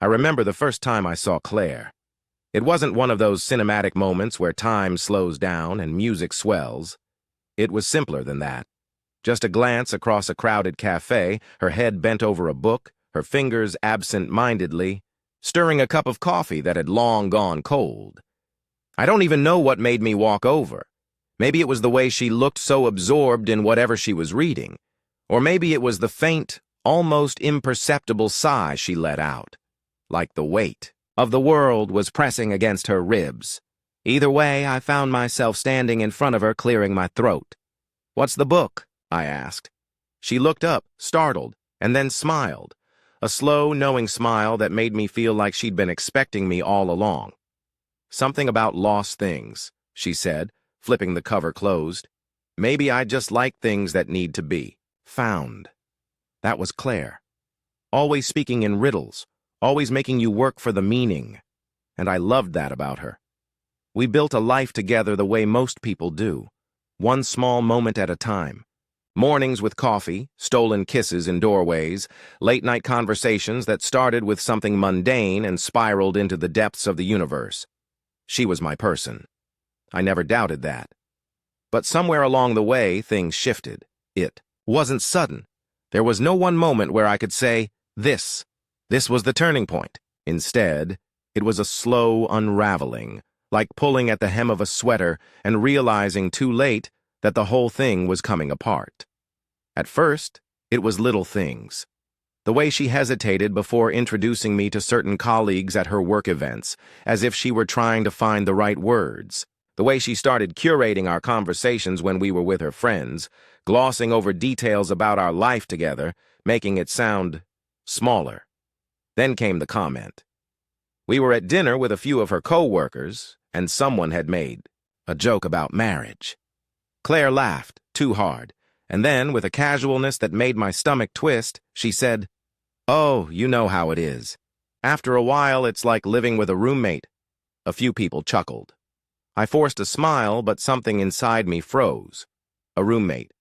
I remember the first time I saw Claire. It wasn't one of those cinematic moments where time slows down and music swells. It was simpler than that. Just a glance across a crowded cafe, her head bent over a book, her fingers absent-mindedly, stirring a cup of coffee that had long gone cold. I don't even know what made me walk over. Maybe it was the way she looked so absorbed in whatever she was reading. Or maybe it was the faint, almost imperceptible sigh she let out, like the weight of the world was pressing against her ribs. Either way, I found myself standing in front of her, clearing my throat. "What's the book?" I asked. She looked up, startled, and then smiled, a slow, knowing smile that made me feel like she'd been expecting me all along. "Something about lost things," she said, flipping the cover closed. "Maybe I just like things that need to be found." That was Claire. Always speaking in riddles, always making you work for the meaning. And I loved that about her. We built a life together the way most people do, one small moment at a time. Mornings with coffee, stolen kisses in doorways, late-night conversations that started with something mundane and spiraled into the depths of the universe. She was my person. I never doubted that. But somewhere along the way, things shifted. It wasn't sudden. There was no one moment where I could say, this was the turning point. Instead, it was a slow unraveling, like pulling at the hem of a sweater and realizing too late that the whole thing was coming apart. At first, it was little things. The way she hesitated before introducing me to certain colleagues at her work events, as if she were trying to find the right words. The way she started curating our conversations when we were with her friends, glossing over details about our life together, making it sound smaller. Then came the comment. We were at dinner with a few of her co-workers, and someone had made a joke about marriage. Claire laughed, too hard, and then, with a casualness that made my stomach twist, she said, "Oh, you know how it is. After a while, it's like living with a roommate." A few people chuckled. I forced a smile, but something inside me froze. A roommate.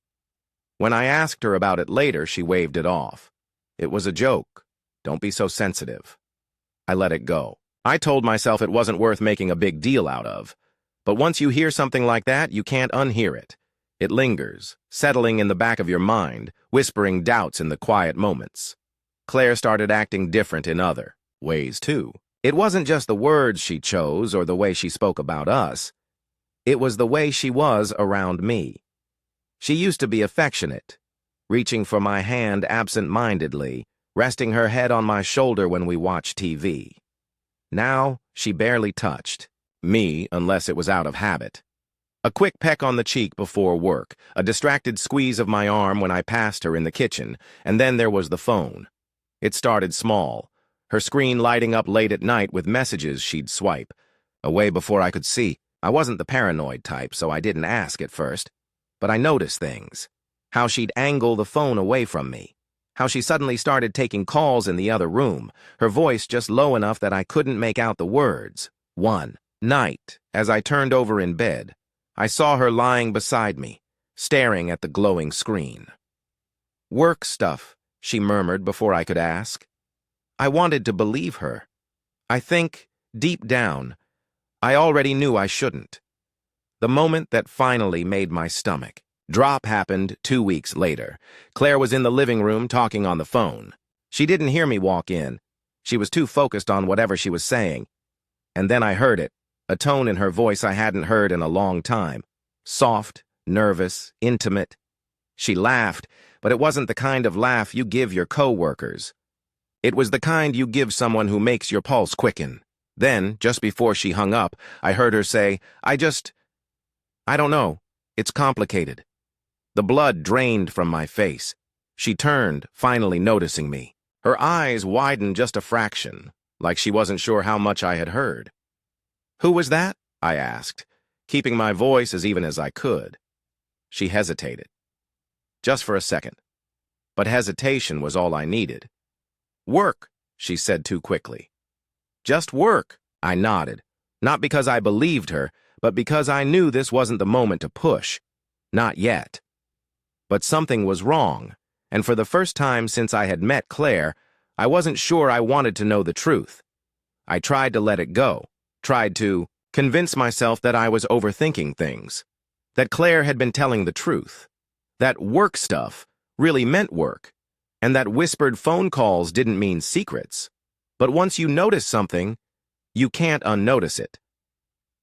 When I asked her about it later, she waved it off. It was a joke. Don't be so sensitive. I let it go. I told myself it wasn't worth making a big deal out of. But once you hear something like that, you can't unhear it. It lingers, settling in the back of your mind, whispering doubts in the quiet moments. Claire started acting different in other ways, too. It wasn't just the words she chose or the way she spoke about us. It was the way she was around me. She used to be affectionate, reaching for my hand absent-mindedly, resting her head on my shoulder when we watched TV. Now, she barely touched me unless it was out of habit. A quick peck on the cheek before work, a distracted squeeze of my arm when I passed her in the kitchen, and then there was the phone. It started small, her screen lighting up late at night with messages she'd swipe. Away before I could see. I wasn't the paranoid type, so I didn't ask at first. But I noticed things. How she'd angle the phone away from me. How she suddenly started taking calls in the other room, her voice just low enough that I couldn't make out the words. One night, as I turned over in bed, I saw her lying beside me, staring at the glowing screen. "Work stuff," she murmured before I could ask. I wanted to believe her. I think, deep down, I already knew I shouldn't. The moment that finally made my stomach drop happened 2 weeks later. Claire was in the living room talking on the phone. She didn't hear me walk in. She was too focused on whatever she was saying. And then I heard it, a tone in her voice I hadn't heard in a long time. Soft, nervous, intimate. She laughed, but it wasn't the kind of laugh you give your co-workers. It was the kind you give someone who makes your pulse quicken. Then, just before she hung up, I heard her say, I don't know. It's complicated. The blood drained from my face. She turned, finally noticing me. Her eyes widened just a fraction, like she wasn't sure how much I had heard. "Who was that?" I asked, keeping my voice as even as I could. She hesitated. Just for a second. But hesitation was all I needed. "Work," she said too quickly. "Just work," I nodded, not because I believed her, but because I knew this wasn't the moment to push. Not yet. But something was wrong, and for the first time since I had met Claire, I wasn't sure I wanted to know the truth. I tried to let it go, tried to convince myself that I was overthinking things, that Claire had been telling the truth, that work stuff really meant work, and that whispered phone calls didn't mean secrets. But once you notice something, you can't unnotice it.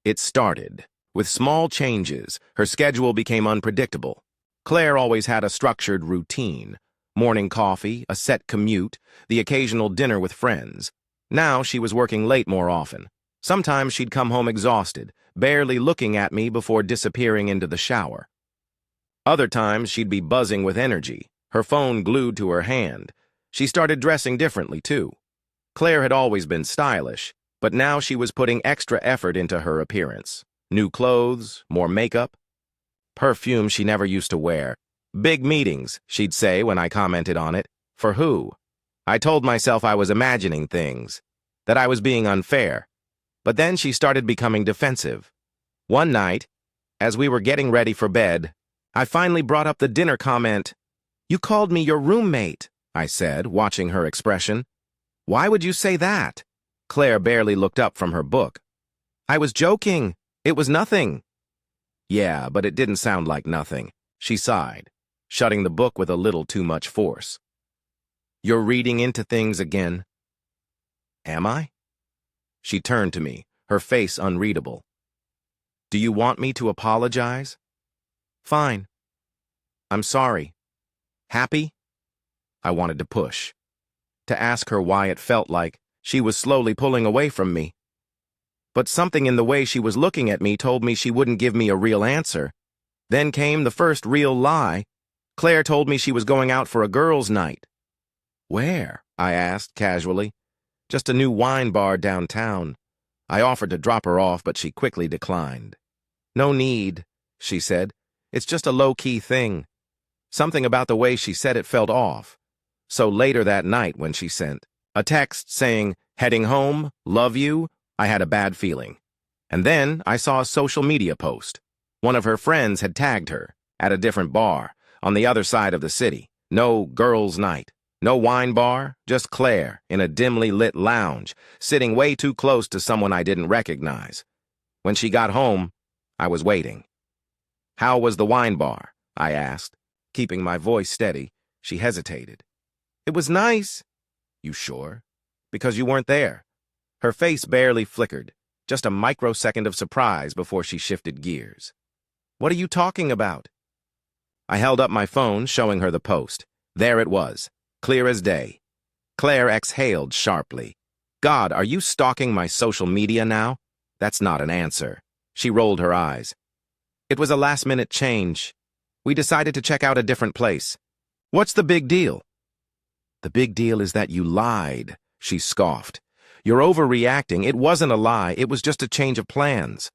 It started. With small changes, her schedule became unpredictable. Claire always had a structured routine. Morning coffee, a set commute, the occasional dinner with friends. Now she was working late more often. Sometimes she'd come home exhausted, barely looking at me before disappearing into the shower. Other times she'd be buzzing with energy, her phone glued to her hand. She started dressing differently, too. Claire had always been stylish, but now she was putting extra effort into her appearance. New clothes, more makeup, perfume she never used to wear. Big meetings, she'd say when I commented on it. For who? I told myself I was imagining things, that I was being unfair. But then she started becoming defensive. One night, as we were getting ready for bed, I finally brought up the dinner comment. "You called me your roommate," I said, watching her expression. "Why would you say that?" Claire barely looked up from her book. "I was joking. It was nothing." "Yeah, but it didn't sound like nothing." She sighed, shutting the book with a little too much force. "You're reading into things again." "Am I?" She turned to me, her face unreadable. "Do you want me to apologize?" "Fine. I'm sorry." "Happy?" I wanted to push, to ask her why it felt like she was slowly pulling away from me. But something in the way she was looking at me told me she wouldn't give me a real answer. Then came the first real lie. Claire told me she was going out for a girls' night. "Where?" I asked casually. "Just a new wine bar downtown." I offered to drop her off, but she quickly declined. "No need," she said. "It's just a low-key thing." Something about the way she said it felt off. So later that night when she sent a text saying, "Heading home, love you," I had a bad feeling. And then I saw a social media post. One of her friends had tagged her at a different bar on the other side of the city. No girls' night. No wine bar, just Claire in a dimly lit lounge, sitting way too close to someone I didn't recognize. When she got home, I was waiting. "How was the wine bar?" I asked. Keeping my voice steady, she hesitated. "It was nice." "You sure?" "Because you weren't there." Her face barely flickered, just a microsecond of surprise before she shifted gears. "What are you talking about?" I held up my phone, showing her the post. There it was, clear as day. Claire exhaled sharply. "God, are you stalking my social media now?" "That's not an answer." She rolled her eyes. "It was a last-minute change. We decided to check out a different place." "What's the big deal?" "The big deal is that you lied," she scoffed. "You're overreacting. It wasn't a lie. It was just a change of plans."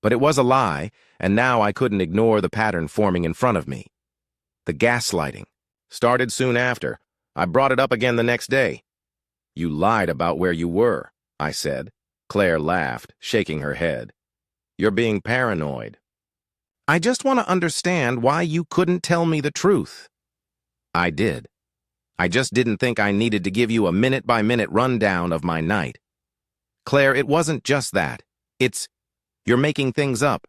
But it was a lie, and now I couldn't ignore the pattern forming in front of me. The gaslighting started soon after. I brought it up again the next day. "You lied about where you were," I said. Claire laughed, shaking her head. "You're being paranoid." "I just want to understand why you couldn't tell me the truth." "I did. I just didn't think I needed to give you a minute-by-minute rundown of my night." "Claire, it wasn't just that. You're making things up."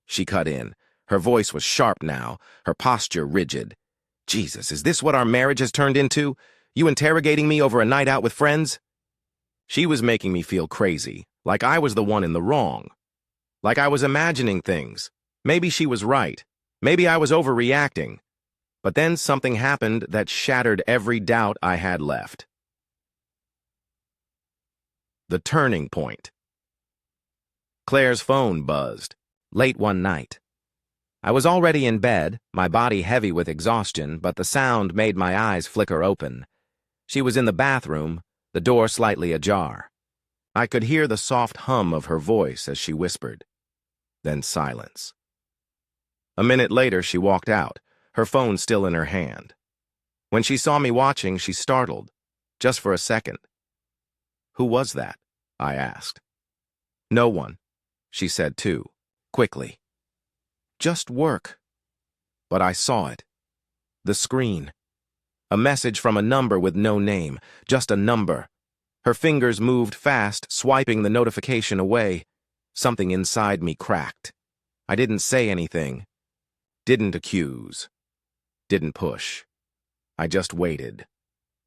She cut in. Her voice was sharp now, her posture rigid. "Jesus, is this what our marriage has turned into? You interrogating me over a night out with friends?" She was making me feel crazy, like I was the one in the wrong. Like I was imagining things. Maybe she was right. Maybe I was overreacting. But then something happened that shattered every doubt I had left. The turning point. Claire's phone buzzed, late one night. I was already in bed, my body heavy with exhaustion, but the sound made my eyes flicker open. She was in the bathroom, the door slightly ajar. I could hear the soft hum of her voice as she whispered. Then silence. A minute later, she walked out, her phone still in her hand. When she saw me watching, she startled, just for a second. "Who was that?" I asked. "No one," she said too, quickly. "Just work." But I saw it. The screen. A message from a number with no name, just a number. Her fingers moved fast, swiping the notification away. Something inside me cracked. I didn't say anything. Didn't accuse. Didn't push. I just waited.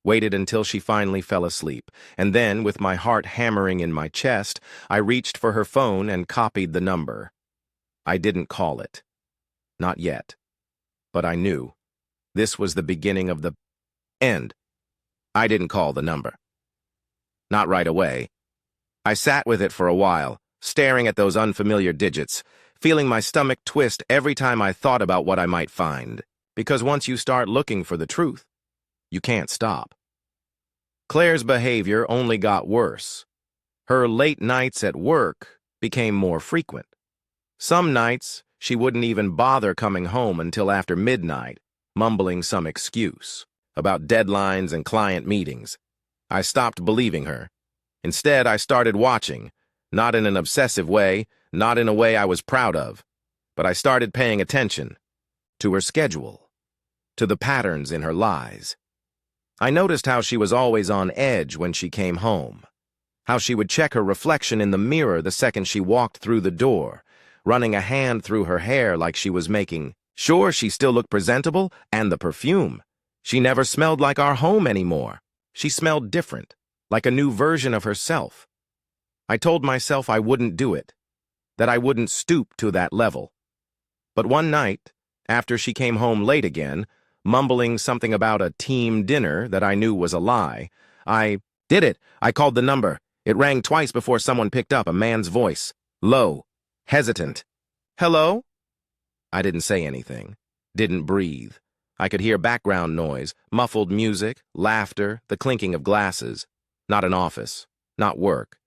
Waited until she finally fell asleep, and then, with my heart hammering in my chest, I reached for her phone and copied the number. I didn't call it. Not yet. But I knew. This was the beginning of the end. I didn't call the number. Not right away. I sat with it for a while, staring at those unfamiliar digits, feeling my stomach twist every time I thought about what I might find. Because once you start looking for the truth, you can't stop. Claire's behavior only got worse. Her late nights at work became more frequent. Some nights, she wouldn't even bother coming home until after midnight, mumbling some excuse about deadlines and client meetings. I stopped believing her. Instead, I started watching, not in an obsessive way, not in a way I was proud of, but I started paying attention to her schedule, to the patterns in her lies. I noticed how she was always on edge when she came home, how she would check her reflection in the mirror the second she walked through the door, running a hand through her hair like she was making sure she still looked presentable, and the perfume. She never smelled like our home anymore. She smelled different, like a new version of herself. I told myself I wouldn't do it, that I wouldn't stoop to that level. But one night, after she came home late again, mumbling something about a team dinner that I knew was a lie, I did it. I called the number. It rang twice before someone picked up, a man's voice, low, hesitant. Hello? I didn't say anything, didn't breathe. I could hear background noise, muffled music, laughter, the clinking of glasses. Not an office, not work.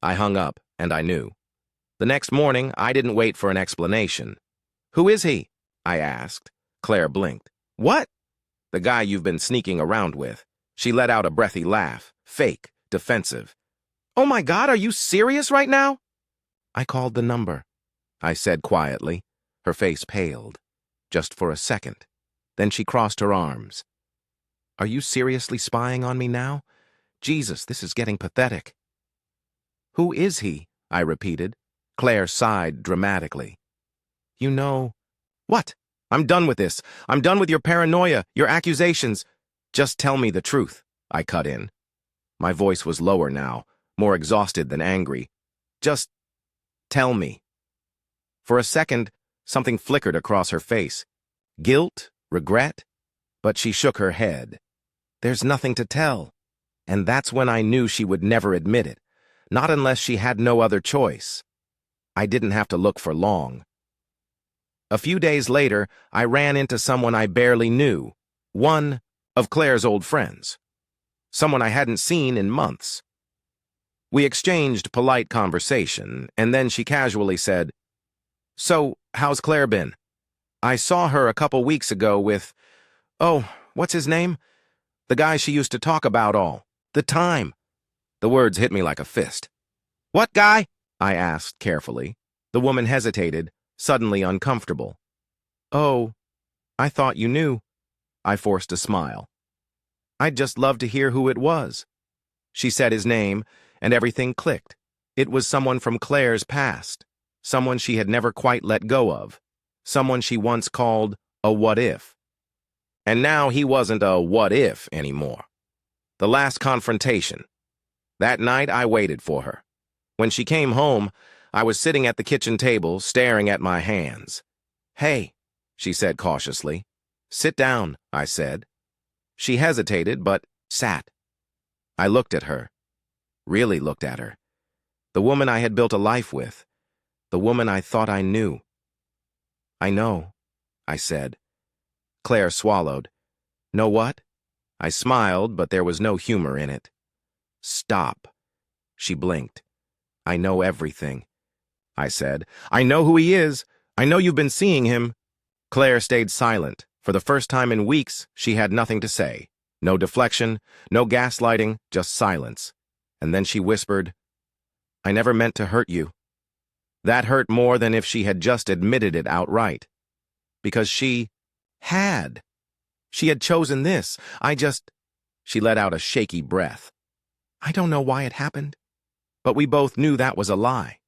I hung up, and I knew. The next morning, I didn't wait for an explanation. Who is he? I asked. Claire blinked. What? The guy you've been sneaking around with. She let out a breathy laugh, fake, defensive. Oh my God, are you serious right now? I called the number, I said quietly. Her face paled, just for a second. Then she crossed her arms. Are you seriously spying on me now? Jesus, this is getting pathetic. Who is he? I repeated. Claire sighed dramatically. You know... What? I'm done with this. I'm done with your paranoia, your accusations. Just tell me the truth, I cut in. My voice was lower now, more exhausted than angry. Just tell me. For a second, something flickered across her face. Guilt, regret, but she shook her head. There's nothing to tell. And that's when I knew she would never admit it, not unless she had no other choice. I didn't have to look for long. A few days later, I ran into someone I barely knew, one of Claire's old friends, someone I hadn't seen in months. We exchanged polite conversation, and then she casually said, So, how's Claire been? I saw her a couple weeks ago with, what's his name? The guy she used to talk about all the time. The words hit me like a fist. What guy? I asked carefully. The woman hesitated, suddenly uncomfortable. Oh, I thought you knew. I forced a smile. I'd just love to hear who it was. She said his name, and everything clicked. It was someone from Claire's past, someone she had never quite let go of, someone she once called a what-if. And now he wasn't a what-if anymore. The last confrontation. That night, I waited for her. When she came home, I was sitting at the kitchen table, staring at my hands. Hey, she said cautiously. Sit down, I said. She hesitated, but sat. I looked at her. Really looked at her. The woman I had built a life with. The woman I thought I knew. I know, I said. Claire swallowed. Know what? I smiled, but there was no humor in it. Stop. She blinked. I know everything. I said. I know who he is. I know you've been seeing him. Claire stayed silent. For the first time in weeks, she had nothing to say. No deflection, no gaslighting, just silence. And then she whispered, I never meant to hurt you. That hurt more than if she had just admitted it outright. Because she had. She had chosen this. She let out a shaky breath. I don't know why it happened, but we both knew that was a lie.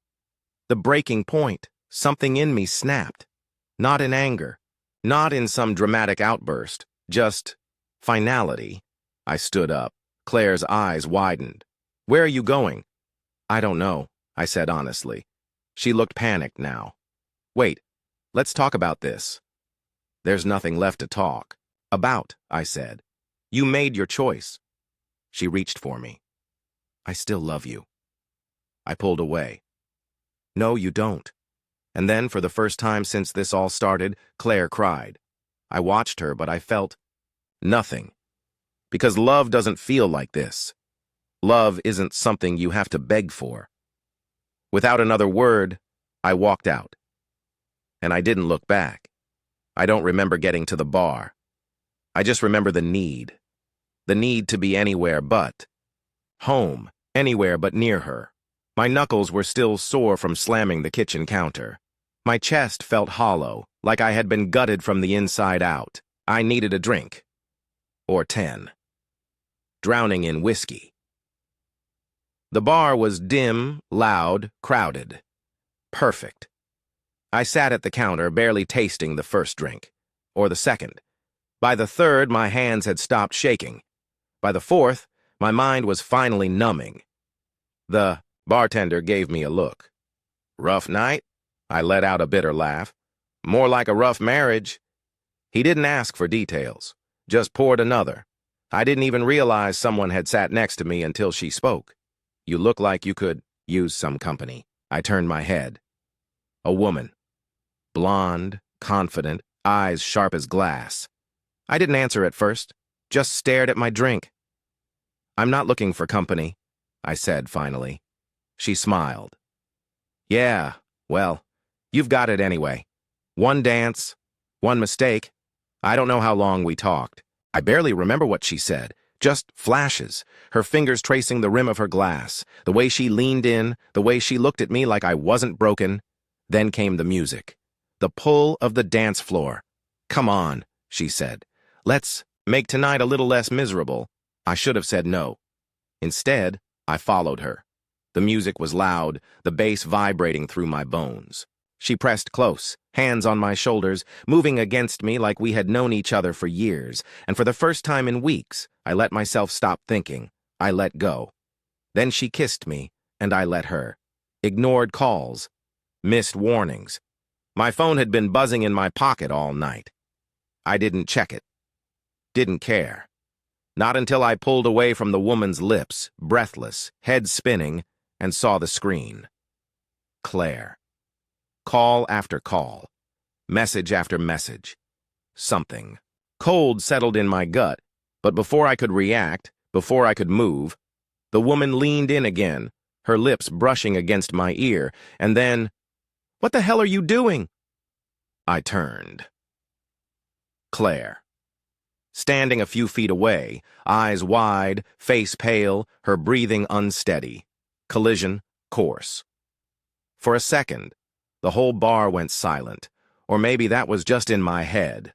The breaking point, something in me snapped. Not in anger, not in some dramatic outburst, just finality. I stood up. Claire's eyes widened. Where are you going? I don't know, I said honestly. She looked panicked now. Wait, let's talk about this. There's nothing left to talk about, I said. You made your choice. She reached for me. I still love you. I pulled away. No, you don't. And then, for the first time since this all started, Claire cried. I watched her, but I felt nothing. Because love doesn't feel like this. Love isn't something you have to beg for. Without another word, I walked out. And I didn't look back. I don't remember getting to the bar. I just remember the need. The need to be anywhere but home, anywhere but near her. My knuckles were still sore from slamming the kitchen counter. My chest felt hollow, like I had been gutted from the inside out. I needed a drink. Or 10. Drowning in whiskey. The bar was dim, loud, crowded. Perfect. I sat at the counter, barely tasting the first drink. Or the second. By the third, my hands had stopped shaking. By the fourth, my mind was finally numbing. The bartender gave me a look. Rough night? I let out a bitter laugh. More like a rough marriage. He didn't ask for details, just poured another. I didn't even realize someone had sat next to me until she spoke. You look like you could use some company. I turned my head. A woman. Blonde, confident, eyes sharp as glass. I didn't answer at first, just stared at my drink. I'm not looking for company, I said finally. She smiled. Yeah, well, you've got it anyway. One dance, one mistake. I don't know how long we talked. I barely remember what she said, just flashes, her fingers tracing the rim of her glass, the way she leaned in, the way she looked at me like I wasn't broken. Then came the music, the pull of the dance floor. Come on, she said. Let's make tonight a little less miserable. I should have said no. Instead, I followed her. The music was loud, the bass vibrating through my bones. She pressed close, hands on my shoulders, moving against me like we had known each other for years, and for the first time in weeks, I let myself stop thinking. I let go. Then she kissed me, and I let her. Ignored calls. Missed warnings. My phone had been buzzing in my pocket all night. I didn't check it. Didn't care. Not until I pulled away from the woman's lips, breathless, head spinning, and saw the screen. Claire. Call after call. Message after message. Something. Cold settled in my gut, but before I could react, before I could move, the woman leaned in again, her lips brushing against my ear, and then, "What the hell are you doing?" I turned. Claire. Standing a few feet away, eyes wide, face pale, her breathing unsteady. Collision, course. For a second, the whole bar went silent, or maybe that was just in my head.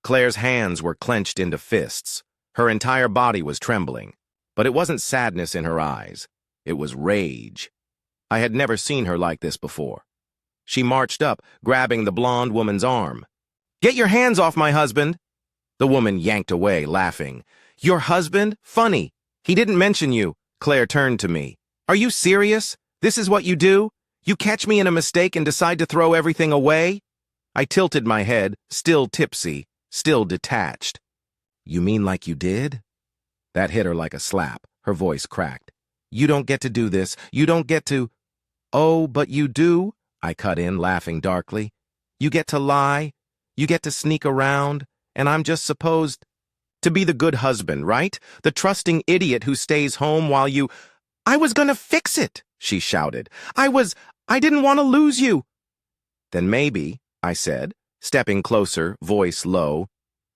Claire's hands were clenched into fists. Her entire body was trembling, but it wasn't sadness in her eyes. It was rage. I had never seen her like this before. She marched up, grabbing the blonde woman's arm. "Get your hands off my husband!" The woman yanked away, laughing. "Your husband? Funny. He didn't mention you." Claire turned to me. "Are you serious? This is what you do? You catch me in a mistake and decide to throw everything away?" I tilted my head, still tipsy, still detached. "You mean like you did?" That hit her like a slap. Her voice cracked. "You don't get to do this. You don't get to—" "Oh, but you do," I cut in, laughing darkly. "You get to lie. You get to sneak around. And I'm just supposed to be the good husband, right? The trusting idiot who stays home while you—" "I was gonna fix it," she shouted. I didn't want to lose you." "Then maybe," I said, stepping closer, voice low,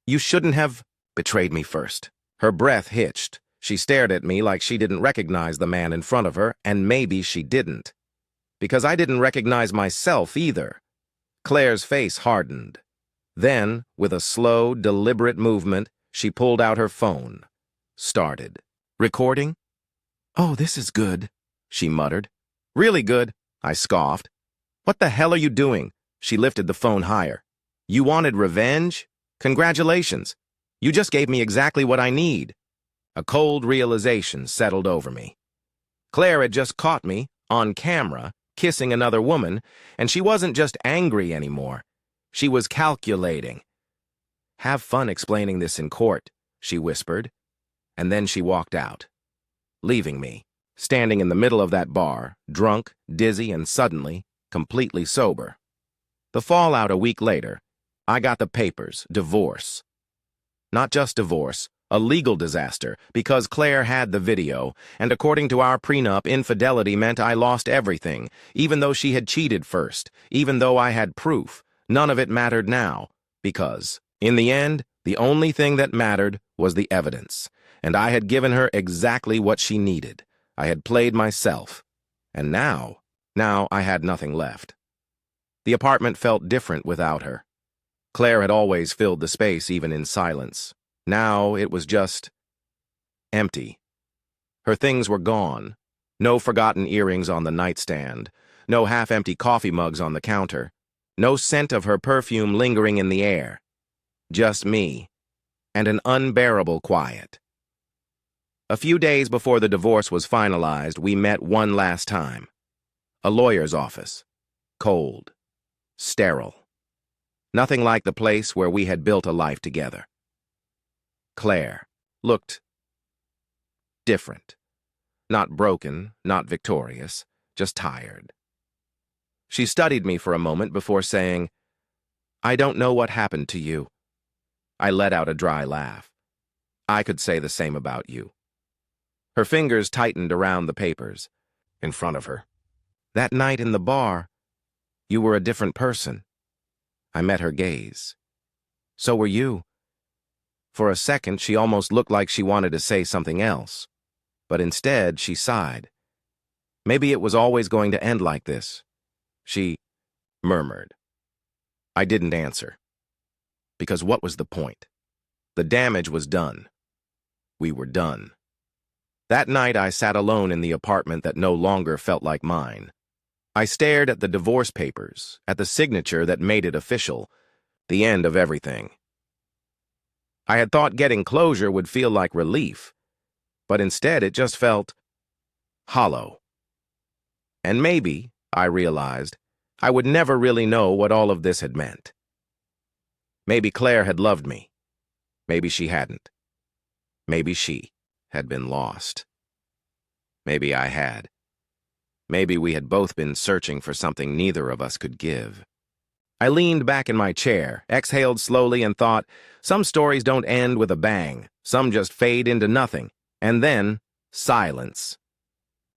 "you shouldn't have betrayed me first." Her breath hitched. She stared at me like she didn't recognize the man in front of her, and maybe she didn't. Because I didn't recognize myself either. Claire's face hardened. Then, with a slow, deliberate movement, she pulled out her phone. Started. Recording? "Oh, this is good," she muttered. "Really good," I scoffed. "What the hell are you doing?" She lifted the phone higher. "You wanted revenge? Congratulations. You just gave me exactly what I need." A cold realization settled over me. Claire had just caught me, on camera, kissing another woman, and she wasn't just angry anymore. She was calculating. "Have fun explaining this in court," she whispered, and then she walked out, leaving me, standing in the middle of that bar, drunk, dizzy, and suddenly, completely sober. The fallout a week later, I got the papers, divorce. Not just divorce, a legal disaster, because Claire had the video, and according to our prenup, infidelity meant I lost everything, even though she had cheated first, even though I had proof. None of it mattered now, because, in the end, the only thing that mattered was the evidence, and I had given her exactly what she needed. I had played myself, and now I had nothing left. The apartment felt different without her. Claire had always filled the space, even in silence. Now it was just empty. Her things were gone. No forgotten earrings on the nightstand. No half-empty coffee mugs on the counter. No scent of her perfume lingering in the air. Just me, and an unbearable quiet. A few days before the divorce was finalized, we met one last time. A lawyer's office. Cold. Sterile. Nothing like the place where we had built a life together. Claire looked different. Not broken, not victorious, just tired. She studied me for a moment before saying, "I don't know what happened to you." I let out a dry laugh. "I could say the same about you." Her fingers tightened around the papers. In front of her. "That night in the bar, you were a different person." I met her gaze. "So were you." For a second, she almost looked like she wanted to say something else. But instead, she sighed. Maybe it was always going to end like this. She murmured. I didn't answer. Because what was the point? The damage was done. We were done. That night, I sat alone in the apartment that no longer felt like mine. I stared at the divorce papers, at the signature that made it official, the end of everything. I had thought getting closure would feel like relief, but instead it just felt hollow. And maybe, I realized, I would never really know what all of this had meant. Maybe Claire had loved me. Maybe she hadn't. Maybe she had been lost. Maybe I had. Maybe we had both been searching for something neither of us could give. I leaned back in my chair, exhaled slowly, and thought, some stories don't end with a bang, some just fade into nothing, and then silence.